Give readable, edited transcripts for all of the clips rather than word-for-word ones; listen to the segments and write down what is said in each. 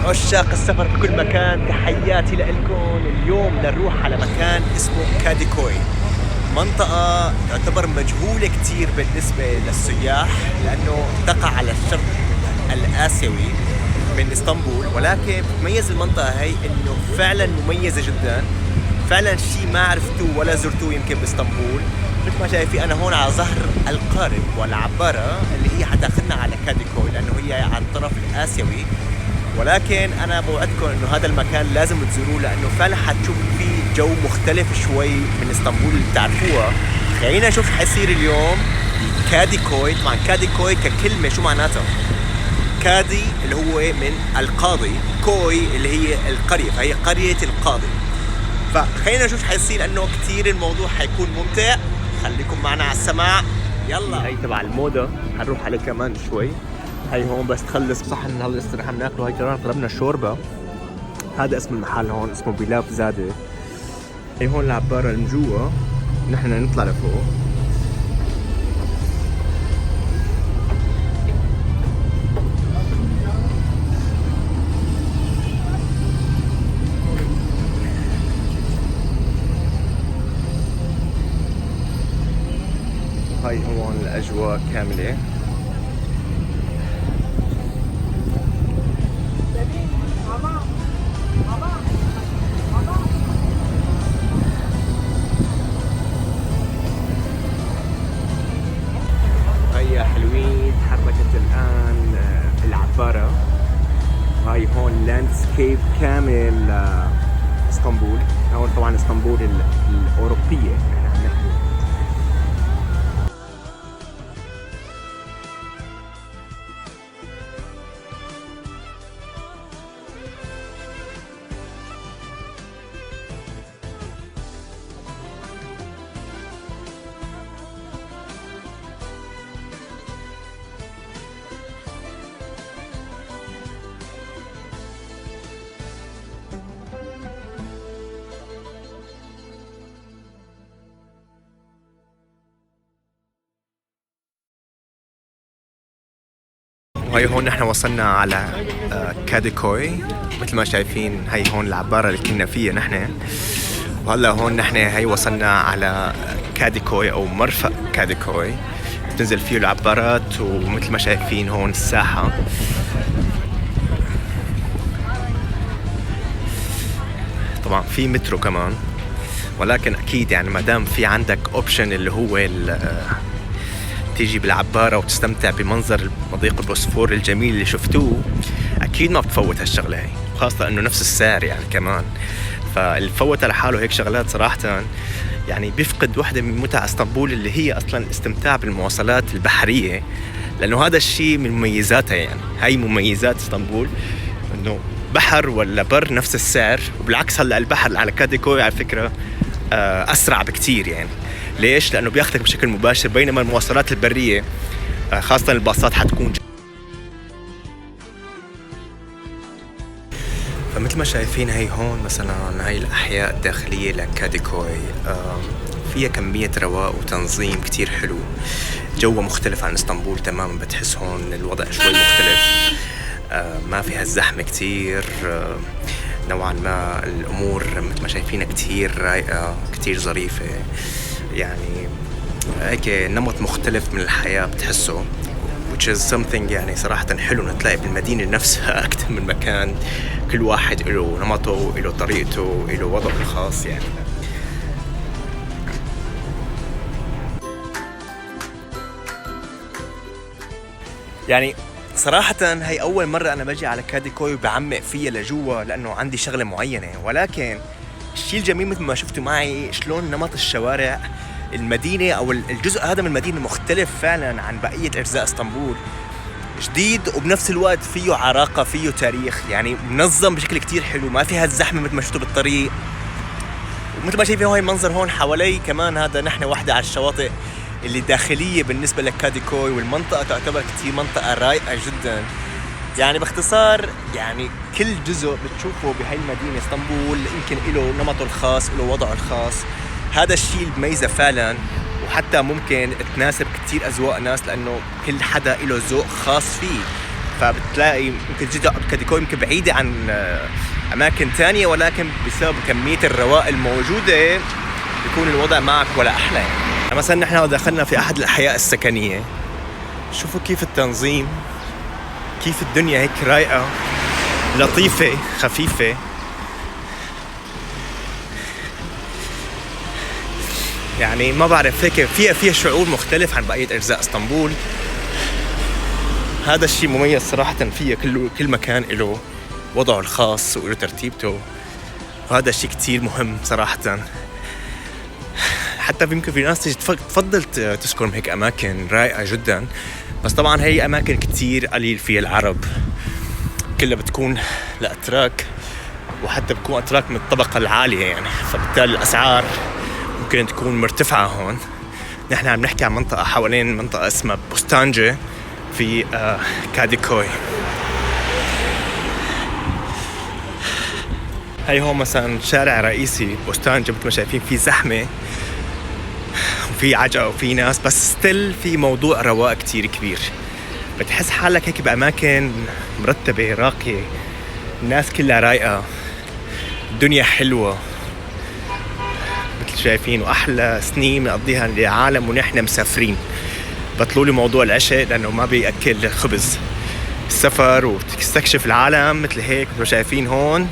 عشاق السفر في كل مكان، تحياتي لكم. اليوم نروح على مكان اسمه كاديكوي، منطقة تعتبر مجهولة كتير بالنسبة للسياح لأنه تقع على الشرق الآسيوي من اسطنبول، ولكن تميز المنطقة هي إنه فعلا مميزة جدا، فعلا شيء ما عرفتوه ولا زرتوه يمكن باسطنبول. مثل ما شايفين أنا هون على ظهر القارب والعبارة اللي هي حتاخذنا على كاديكوي لأنه هي على الطرف الآسيوي، ولكن أنا بوعدكم إنه هذا المكان لازم تزوروه لأنه فعلا حتشوف فيه جو مختلف شوي من اسطنبول اللي بتعرفوها. خلينا نشوف حيصير اليوم كاديكوي. طبعا كاديكوي ككلمة شو معناتها؟ كادي اللي هو من القاضي، كوي اللي هي القرية، فهي قرية القاضي. فخلينا نشوف حيصير لأنه كتير الموضوع حيكون ممتع. خليكم معنا على السماع. يلا هي تبع الموضة حنروح عليه كمان شوي. هاي هون بس تخلص صحن هلا استريح بناكله. هاي كمان طلبنا شوربة. هذا اسم المحل هون اسمه بلاف زادة. هي هون العبارة اللي من جوا، نحن نطلع لفوق. هاي هون الأجواء كاملة. هيا حلوين، تحركت الآن العبارة. هاي هون لاندسكيب كامل اسطنبول. هون طبعا اسطنبول الأوروبية يعني عم نحكي. وهي هون نحن وصلنا على كاديكوي. مثل ما شايفين هي هون العبارة اللي كنا فيها نحن، وهلا هون نحن هي وصلنا على كاديكوي أو مرفأ كاديكوي بتنزل فيه العبارات. ومثل ما شايفين هون الساحة، طبعا في مترو كمان، ولكن أكيد يعني ما دام في عندك أوبشن اللي هو تيجي بالعبارة وتستمتع بمنظر مضيق البوسفور الجميل اللي شفتوه، أكيد ما بتفوت هالشغلة هي، خاصة أنه نفس السعر يعني كمان. فالفوت على حاله هيك شغلات صراحة يعني بيفقد وحدة من متع اسطنبول اللي هي أصلا الاستمتاع بالمواصلات البحرية، لأنه هذا الشيء من مميزاتها. يعني هاي مميزات اسطنبول، أنه بحر ولا بر نفس السعر. وبالعكس هلأ البحر على كاديكوي على فكرة أسرع بكتير. يعني ليش؟ لأنه بياخدك بشكل مباشر، بينما المواصلات البرية خاصة الباصات حتكون فمثل ما شايفين هي هون مثلا هاي الأحياء الداخلية لكاديكوي فيها كمية رواق وتنظيم كتير حلو. جوه مختلف عن اسطنبول تماما، بتحس هون الوضع شوي مختلف. ما فيها الزحمة كتير، نوعا ما الأمور مثل ما شايفينها كتير رايقة كتير ظريفة. يعني هيك نمط مختلف من الحياة بتحسه، which is something يعني صراحة حلو نتلاقي بالمدينة نفسها أكثر من مكان. كل واحد له نمطه، له طريقته، له وضعه الخاص. يعني صراحة هي أول مرة أنا بجي على كاديكوي وبعمق فيها لجوا لأنه عندي شغلة معينة، ولكن الشيء الجميل مثل ما شفتوا معي شلون نمط الشوارع المدينة أو الجزء هذا من المدينة مختلف فعلا عن بقية أجزاء اسطنبول، جديد وبنفس الوقت فيه عراقة، فيه تاريخ، يعني منظم بشكل كتير حلو، ما فيها الزحمة مثل ما شفتوا بالطريق. ومثل ما شايفين هاي المنظر هون حوالي كمان، هذا نحن واحدة على الشواطئ اللي داخلية بالنسبة لكاديكوي، والمنطقة تعتبر كتير منطقة رايقة جدا. يعني باختصار يعني كل جزء بتشوفه بهاي المدينة اسطنبول يمكن له نمطه الخاص، له وضعه الخاص. هذا الشيء المميزة فعلا، وحتى ممكن تناسب كتير أذواق ناس لأنه كل حدا له ذوق خاص فيه. فبتلاقي ممكن تجي كاديكوي يمكن بعيدة عن أماكن تانية، ولكن بسبب كمية الرواق الموجودة بيكون الوضع معك ولا أحلى. يعني مثلا نحن دخلنا في أحد الأحياء السكنية، شوفوا كيف التنظيم، كيف الدنيا هيك رايقة لطيفة خفيفة. يعني ما بعرف، هيك فيها شعور مختلف عن بقية أجزاء اسطنبول. هذا الشيء مميز صراحة فيها، كل مكان له وضعه الخاص وله ترتيبته، وهذا الشيء كتير مهم صراحة. حتى يمكن في ناس تفضل تسكن هيك أماكن رائعة جدا، بس طبعا هي أماكن كتير قليل فيها العرب، كلها بتكون لأتراك، وحتى بتكون أتراك من الطبقة العالية يعني، فبالتالي الأسعار ممكن تكون مرتفعة هون. نحن عم نحكي عن منطقة حوالين منطقة اسمها بوستانجة في كاديكوي. هاي هون مثلا شارع رئيسي بوستانجة، مثل ما شايفين في زحمة وفي عجقة وفي ناس، بس ستيل في موضوع رواق كتير كبير. بتحس حالك هيك بأماكن مرتبة راقية، الناس كلها رايقة، الدنيا حلوة مثل شايفين، وأحلى سنين نقضيها لعالم ونحن مسافرين. بطلوا لي موضوع العشاء لأنه ما بيأكل خبز. السفر وتستكشف العالم مثل هيك مثل شايفين هون،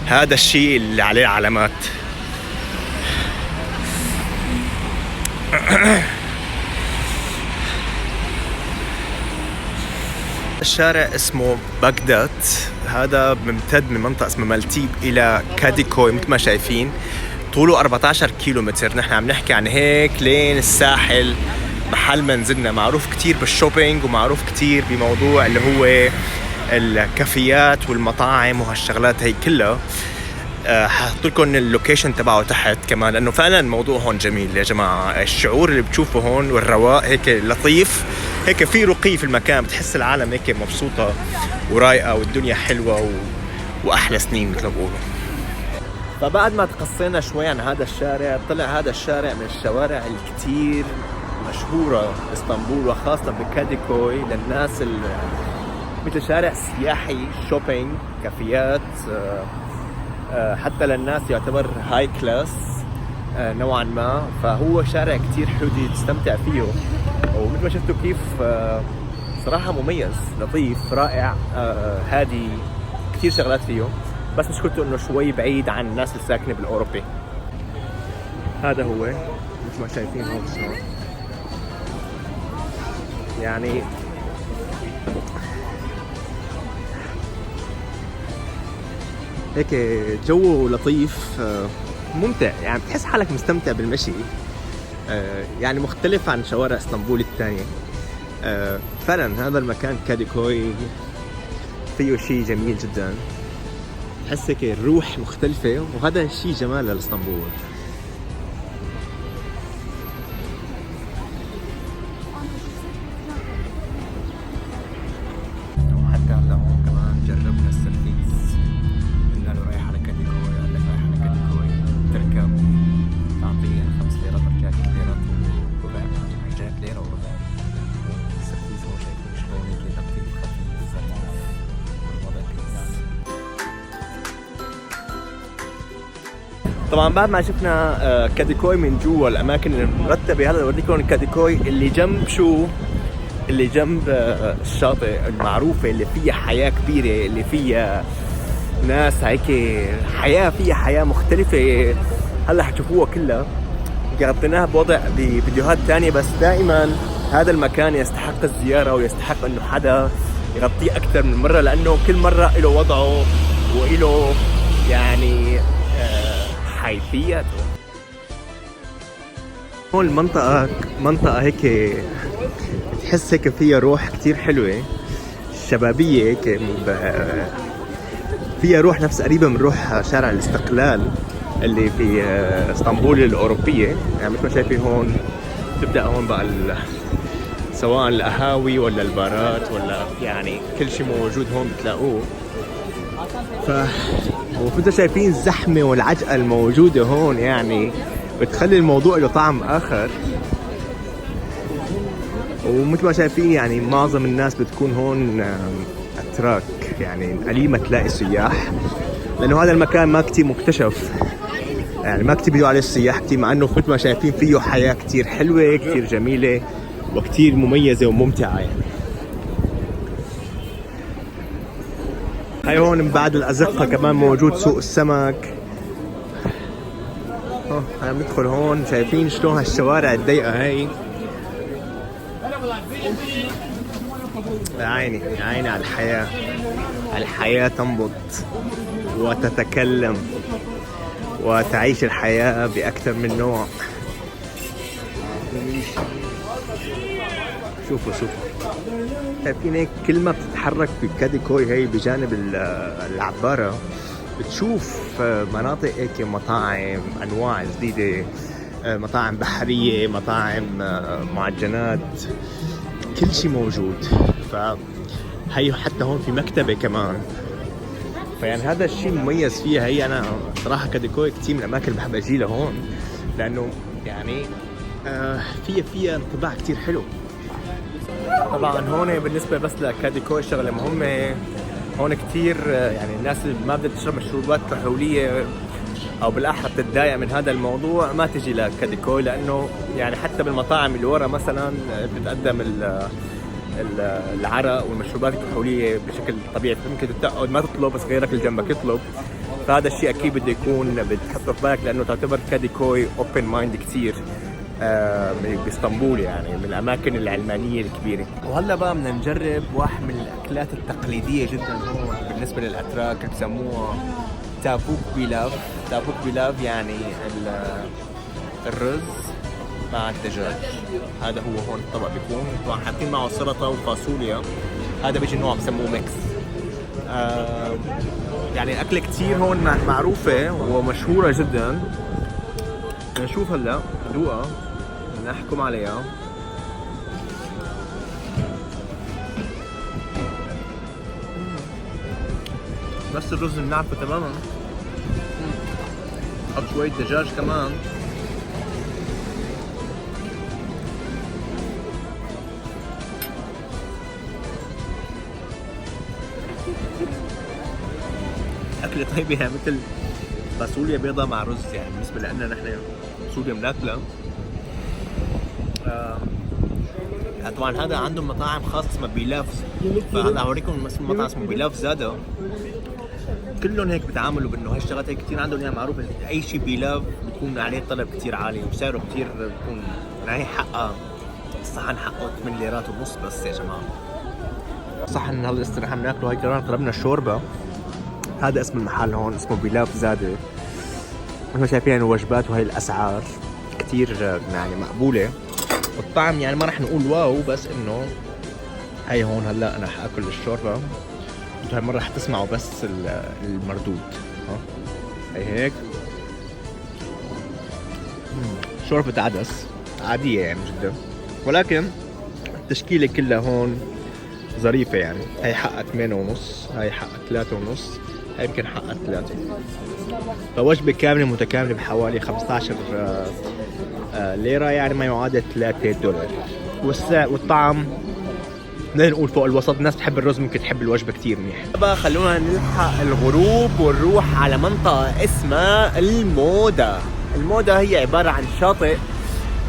هذا الشيء اللي عليه علامات. الشارع اسمه بغداد، هذا ممتد من منطقة اسمها مالتيب إلى كاديكوي مثل ما شايفين، طوله 14 كيلومتر. نحن عم نحكي عن هيك لين الساحل، محل منزلنا معروف كتير بالشوبينج، ومعروف كتير بموضوع اللي هو الكافيات والمطاعم وهالشغلات هي كلها. حاحط لكم اللوكيشن تبعه تحت كمان، لانه فعلا الموضوع هون جميل يا جماعه. الشعور اللي بتشوفه هون والرواق هيك لطيف، هيك في رقي في المكان، بتحس العالم هيك مبسوطه ورايقه والدنيا حلوه واحلى سنين مثل ما بقولوا. فبعد ما تقصينا شوي عن هذا الشارع، طلع هذا الشارع من الشوارع الكتير مشهوره باسطنبول، وخاصه بكاديكوي، للناس مثل شارع سياحي، شوبينج، كافيات، حتى للناس يعتبر هاي كلاس نوعا ما. فهو شارع كتير حلو تستمتع فيه، ومثل ما شفتوا كيف صراحة مميز لطيف رائع، هادي، كتير شغلات فيه، بس مشكلته انه شوي بعيد عن الناس الساكنة بالاوروبي. هذا هو مثل ما شايفين هون شلون يعني هيك جو لطيف ممتع، يعني بتحس حالك مستمتع بالمشي، يعني مختلف عن شوارع اسطنبول الثانية. فعلا هذا المكان كاديكوي فيه شيء جميل جدا، تحس هيك الروح مختلفة، وهذا الشيء جمال لاسطنبول. وحتى هلا هون كمان جربنا السيرفيس، قلنا له رايح على كاديكوي، قال لك رايح على كاديكوي، تركب تعطيه 5 ليرات برجعك 2 ليرات وربع، رجعك ليرة وربع. السيرفيس هو شايفين شلون هيك لطيف خفيف ظريف والوضع كويس. طبعا بعد ما شفنا كاديكوي من جوا الاماكن المرتبه، هذا بوريكم كاديكوي اللي جنب شو، اللي جنب الشاطئ المعروفه اللي فيها حياه كبيره، اللي فيها ناس هيك، حياه فيها حياه مختلفه. هلا حتشوفوها كلها، غطيناها بوضع بفيديوهات ثانيه، بس دائما هذا المكان يستحق الزياره، ويستحق انه حدا يغطيه اكثر من مره، لانه كل مره له وضعه وله يعني حيثياته. هون المنطقة منطقة هيك تحس هيك فيها روح كتير حلوة، شبابية هيك، فيها روح نفس قريبة من روح شارع الاستقلال اللي في اسطنبول الأوروبية. يعني مثل ما شايفين هون تبدأ هون بقى سواء القهاوي ولا البارات ولا يعني كل شيء موجود هون بتلاقوه. وانتم شايفين الزحمة والعجقة الموجودة هون، يعني بتخلي الموضوع له طعم آخر. ومثل ما شايفين يعني معظم الناس بتكون هون الاتراك، يعني قليل ما تلاقي سياح لانه هذا المكان ما كتير مكتشف، يعني ما كتير بيجوا عليه السياح كتير، مع انه مثل ما شايفين فيه حياة كتير حلوة كتير جميلة وكتير مميزة وممتعة. يعني هاي هون من بعد الأزقة كمان موجود سوق السمك. هاي بندخل هون، شايفين شلون هالشوارع الضيقة هاي. يا عيني يا عيني على الحياة، الحياة تنبض وتتكلم وتعيش الحياة بأكثر من نوع. شوفوا شايفين هيك كل ما بتتحرك بكاديكوي هي بجانب العبارة بتشوف مناطق هيك، مطاعم أنواع جديدة، مطاعم بحرية، مطاعم معجنات، كل شيء موجود. فهي حتى هون في مكتبة كمان. فيعني هذا الشيء مميز فيها. هي أنا صراحة كاديكوي كتير من الأماكن اللي بحب أجي لهون، لأنه يعني فيها انطباع كتير حلو. طبعا هون بالنسبة بس لكاديكوي شغلة مهمة، هون كتير يعني الناس اللي ما بدها تشرب مشروبات كحولية او بالاحرى بتتضايق من هذا الموضوع ما تجي لكاديكوي، لانه يعني حتى بالمطاعم اللي ورا مثلا بتقدم العرق والمشروبات الكحولية بشكل طبيعي، ممكن تقعد ما تطلب بس غيرك اللي جنبك يطلب. فهذا الشيء اكيد بده يكون بتحطه في بالك، لانه تعتبر كاديكوي اوبن مايند كتير باسطنبول، يعني من الاماكن العلمانيه الكبيره. وهلا بقى بدنا نجرب واحد من الاكلات التقليديه جدا هون بالنسبه للاتراك، بسموها تابوك بيلاف. تابوك بيلاف يعني الرز مع الدجاج. هذا هو هون الطبق بيكون طبعا حاطين معه سلطه وفاصوليا. هذا بيجي نوع بسموه ميكس. يعني اكله كتير هون معروفه ومشهوره جدا. نشوف هلا ندوقها نحكم عليها. نفس الرز اللي بنعرفه تماما، حط شوية دجاج كمان. أكلة طيبة، يعني مثل فاصوليا بيضة مع رز، يعني بالنسبة لنا نحن سوريا بناكلها. طبعا هذا عندهم مطاعم خاصة اسمها بيلاف، فهلا هوريكم مطعم اسمه بيلاف زادة. كلهم هيك بتعاملوا بانه هالشغلات هيك كثير عندهم، يعني معروفة اي شيء بيلاف بتكون عليه طلب كثير عالي وسعره كثير بتكون يعني حقها. الصحن حقه 8 ليرات ونص بس يا جماعة. صحن هلا استراحة بناكله. هاي كمان طلبنا الشوربة. هذا اسم المحل هون اسمه بيلاف زادة. مثل ما شايفين الوجبات وهي الاسعار كثير يعني مقبولة، والطعم يعني ما رح نقول واو، بس انه هاي هون هلا انا حاكل الشوربة. انتوا هاي مرة حتسمعوا بس المردود. هي هيك شوربة عدس عادية يعني جدا، ولكن التشكيلة كلها هون ظريفة. يعني هاي حقها 8.5، هاي حقها 3.5، هاي يمكن حقها 3. فوجبة كاملة متكاملة بحوالي 15 ليرة، يعني ما يعادل $3. والطعم بدنا نقول فوق الوسط. الناس بتحب الرز ممكن تحب الوجبة كتير منيح. بقى خلونا نلحق الغروب ونروح على منطقة اسمها المودا. المودا هي عبارة عن شاطئ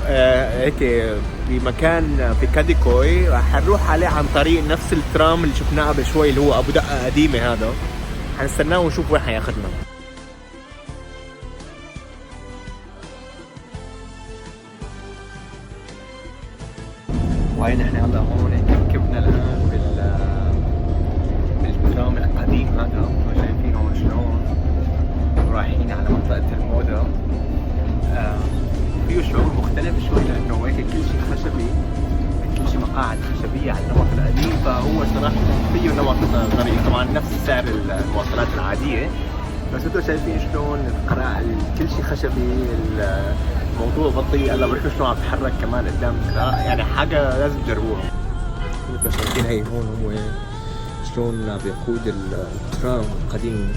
هيك بمكان في كاديكوي. راح نروح عليه عن طريق نفس الترام اللي شفناه قبل شوي اللي هو ابو دقة قديمة. هذا حنستناه ونشوف وين حياخدنا. وهي نحن هلا هون ركبنا الان بالترام القديم هذا، شايفين هون شلون رايحين على منطقة المودا. فيه شعور مختلف شوي لانه هيك كل شيء خشبي، كل شيء مقاعد خشبية على النمط القديم. فهو صراحة فيه نمط غريب، طبعا نفس سعر المواصلات العادية، بس انتم شايفين شلون القراءة كل شيء خشبي، الموضوع بطيء. هلا بوريكم شلون عم تتحرك كمان قدام القراءة، يعني حاجة لازم تجربوها. مثل ما شايفين هي هون هو شلون بيقود الترام القديم،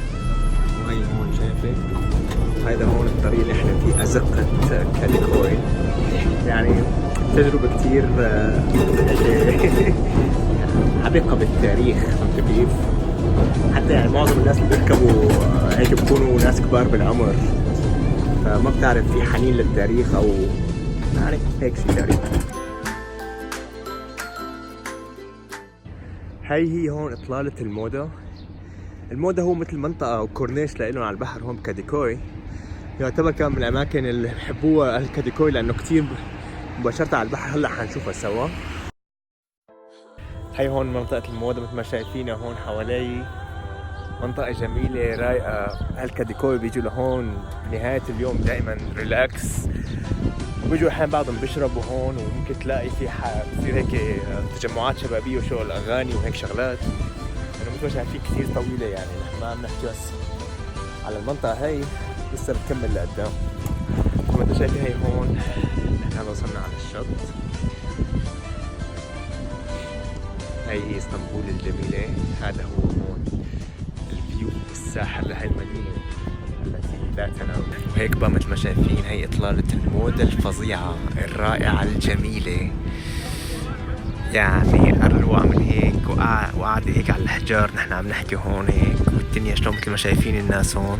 وهي هون شايفه. هذا هون الطريق اللي احنا فيه أزقة كاديكوي. يعني تجربة كتير عميقة بالتاريخ، فهمت كيف؟ حتى يعني معظم الناس اللي بيركبوا هيك بيكونوا ناس كبار بالعمر، فما بتعرف في حنين للتاريخ او يعني هيك شيء تقريبا. هي هون اطلالة الموضة. الموضة هو مثل منطقة او كورنيش لإلهم على البحر هون بكاديكوي. يعتبر كان من الاماكن اللي بحبوها اهل كاديكوي لانه كتير مباشرة على البحر. هلا حنشوفها سوا. هي هون منطقة الموضة مثل ما شايفينها هون حوالي، منطقة جميلة رايقة. أهل كاديكوي بيجوا لهون بنهاية اليوم دائما ريلاكس، وبيجوا أحيانا بعضهم بيشربوا هون، وممكن تلاقي في بتصير هيك تجمعات شبابية وشغل أغاني وهيك شغلات. أنا مثل ما شايفين كثير طويلة، يعني نحن ما عم نحكي بس على المنطقة هي، لسه بتكمل لقدام. مثل ما انتم شايفين هي هون نحن وصلنا على الشط. هي اسطنبول الجميلة. هذا هو هون الفيو الساحر لهي المدينة التي لا تنام. وهيك بقى مثل ما شايفين هي إطلالة الموضة الفظيعة الرائعة الجميلة، يعني أروع من هيك. وقاعدة هيك على الحجار نحن عم نحكي هون هيك، والدنيا شلون مثل ما شايفين الناس هون،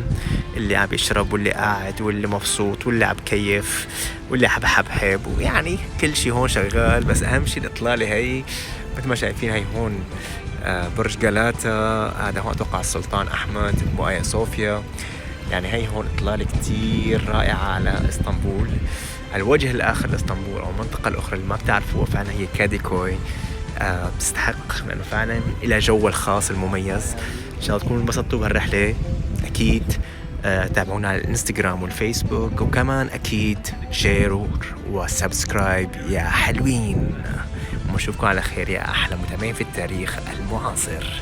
اللي عم يشرب واللي قاعد واللي مبسوط واللي عم كيف واللي عم بحبحب، ويعني كل شي هون شغال. بس أهم شي الإطلالة هي مثل ما شايفين. هي هون برج جالاتا، هذا هون أتوقع السلطان أحمد بآيا صوفيا. يعني هي هون إطلالة كتير رائعة على اسطنبول. الوجه الآخر لاسطنبول أو المنطقة الأخرى اللي ما بتعرفوها فعلا هي كاديكوي. بتستحق لأنه فعلا إلى جو الخاص المميز. إن شاء الله تكونوا انبسطتوا بهالرحلة. أكيد تابعونا على الانستغرام والفيسبوك، وكمان أكيد شير وسبسكرايب يا حلوين. ونشوفكم على خير يا أحلى متابعين في التاريخ المعاصر.